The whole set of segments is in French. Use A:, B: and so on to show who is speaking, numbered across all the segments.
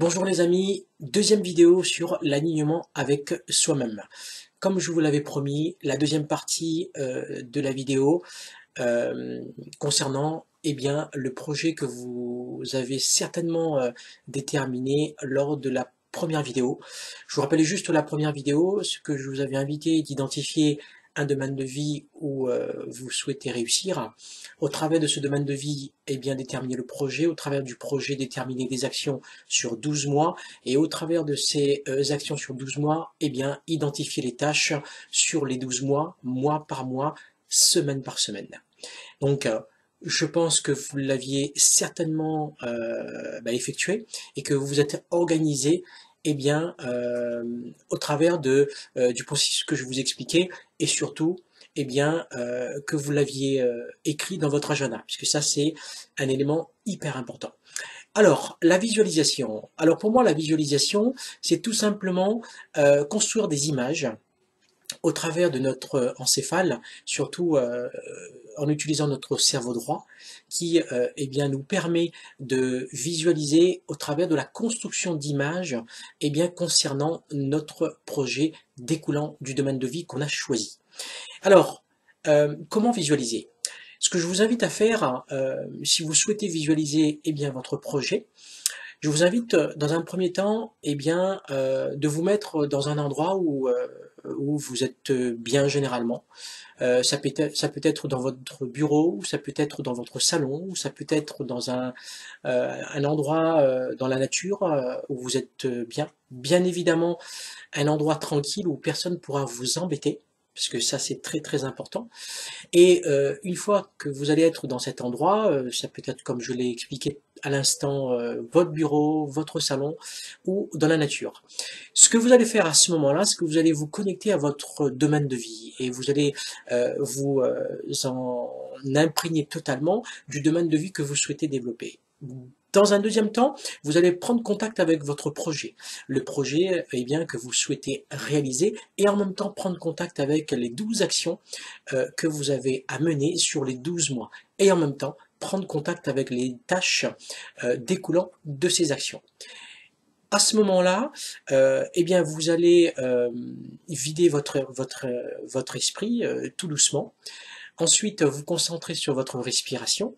A: Bonjour les amis, deuxième vidéo sur l'alignement avec soi-même. Comme je vous l'avais promis, la deuxième partie de la vidéo concernant le projet que vous avez certainement déterminé lors de la première vidéo. Je vous rappelle juste la première vidéo, ce que je vous avais invité d'identifier un domaine de vie où vous souhaitez réussir. Au travers de ce domaine de vie, déterminer le projet. Au travers du projet, déterminer des actions sur 12 mois. Et au travers de ces actions sur 12 mois, identifier les tâches sur les 12 mois, mois par mois, semaine par semaine. Donc, je pense que vous l'aviez certainement effectué et que vous vous êtes organisé au travers du processus que je vous expliquais et surtout que vous l'aviez écrit dans votre agenda, puisque ça c'est un élément hyper important. Alors, la visualisation. Alors pour moi, la visualisation, c'est tout simplement construire des images au travers de notre encéphale, surtout en utilisant notre cerveau droit, qui nous permet de visualiser au travers de la construction d'images concernant notre projet découlant du domaine de vie qu'on a choisi. Alors, comment visualiser? Ce que je vous invite à faire, si vous souhaitez visualiser votre projet, je vous invite dans un premier temps de vous mettre dans un endroit où vous êtes bien généralement. Ça peut être dans votre bureau, ou ça peut être dans votre salon, ou ça peut être dans un endroit dans la nature où vous êtes bien. Bien évidemment, un endroit tranquille où personne ne pourra vous embêter, parce que ça c'est très très important. Et une fois que vous allez être dans cet endroit, ça peut être comme je l'ai expliqué à l'instant, votre bureau, votre salon ou dans la nature. Ce que vous allez faire à ce moment-là, c'est que vous allez vous connecter à votre domaine de vie et vous allez vous en imprégner totalement du domaine de vie que vous souhaitez développer. Dans un deuxième temps, vous allez prendre contact avec votre projet, le projet que vous souhaitez réaliser, et en même temps prendre contact avec les 12 actions que vous avez à mener sur les 12 mois, et en même temps prendre contact avec les tâches découlant de ces actions. À ce moment-là, vous allez vider votre esprit tout doucement. Ensuite, vous concentrer sur votre respiration.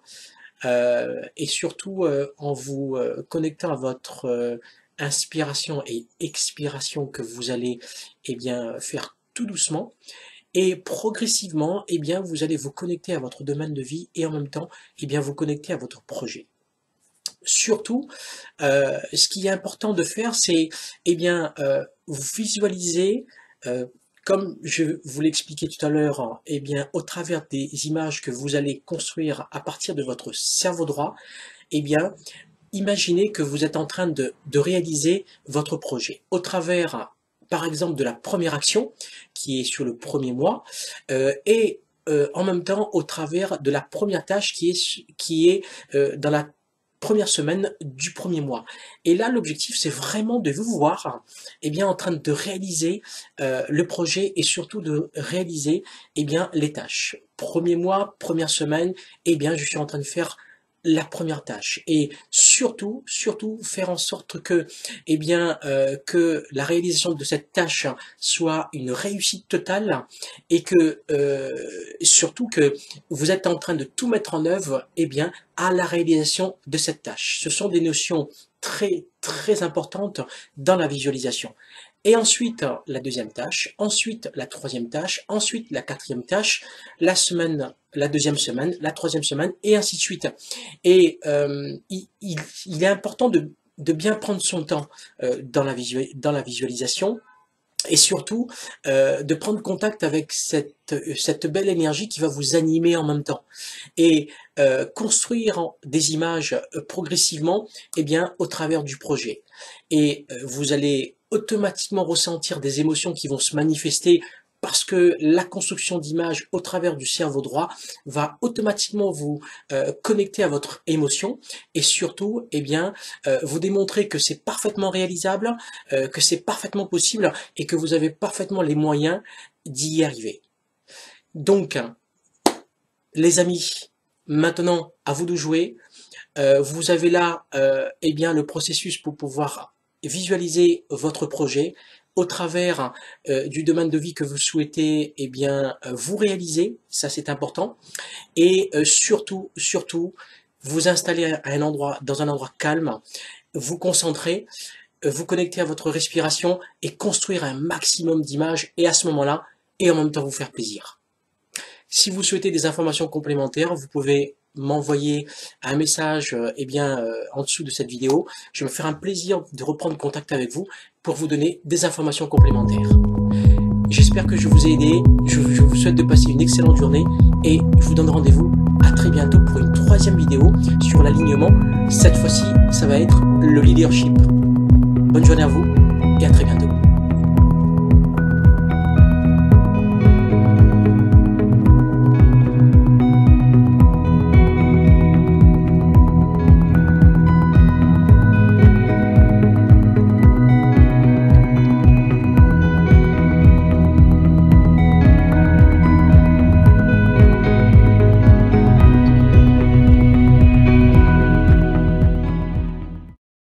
A: Et surtout en vous connectant à votre inspiration et expiration que vous allez faire tout doucement, et progressivement vous allez vous connecter à votre domaine de vie et en même temps vous connecter à votre projet. Surtout, ce qui est important de faire, c'est visualiser comme je vous l'expliquais tout à l'heure, au travers des images que vous allez construire à partir de votre cerveau droit, imaginez que vous êtes en train de réaliser votre projet au travers, par exemple, de la première action qui est sur le premier mois, et en même temps au travers de la première tâche qui est dans la première semaine du premier mois. Et là, l'objectif, c'est vraiment de vous voir en train de réaliser le projet et surtout de réaliser les tâches. Premier mois, première semaine, je suis en train de faire la première tâche. Et surtout faire en sorte que que la réalisation de cette tâche soit une réussite totale et que surtout que vous êtes en train de tout mettre en œuvre à la réalisation de cette tâche. Ce sont des notions très très importantes dans la visualisation. Et ensuite la deuxième tâche, ensuite la troisième tâche, ensuite la quatrième tâche, la deuxième semaine, la troisième semaine, et ainsi de suite. Et il est important de bien prendre son temps dans la visualisation, et surtout de prendre contact avec cette belle énergie qui va vous animer en même temps, et construire des images progressivement au travers du projet. Et vous allez automatiquement ressentir des émotions qui vont se manifester parce que la construction d'images au travers du cerveau droit va automatiquement vous connecter à votre émotion, et surtout vous démontrer que c'est parfaitement réalisable, que c'est parfaitement possible et que vous avez parfaitement les moyens d'y arriver. Donc, les amis, maintenant à vous de jouer. Vous avez là le processus pour pouvoir visualiser votre projet au travers du domaine de vie que vous souhaitez vous réaliser, ça c'est important, et surtout, vous installer à dans un endroit calme, vous concentrer, vous connecter à votre respiration et construire un maximum d'images et à ce moment-là, et en même temps vous faire plaisir. Si vous souhaitez des informations complémentaires, vous pouvez m'envoyer un message en dessous de cette vidéo. Je vais me faire un plaisir de reprendre contact avec vous pour vous donner des informations complémentaires. J'espère que je vous ai aidé, je vous souhaite de passer une excellente journée et je vous donne rendez-vous à très bientôt pour une troisième vidéo sur l'alignement. Cette fois-ci, ça va être le leadership. Bonne journée à vous.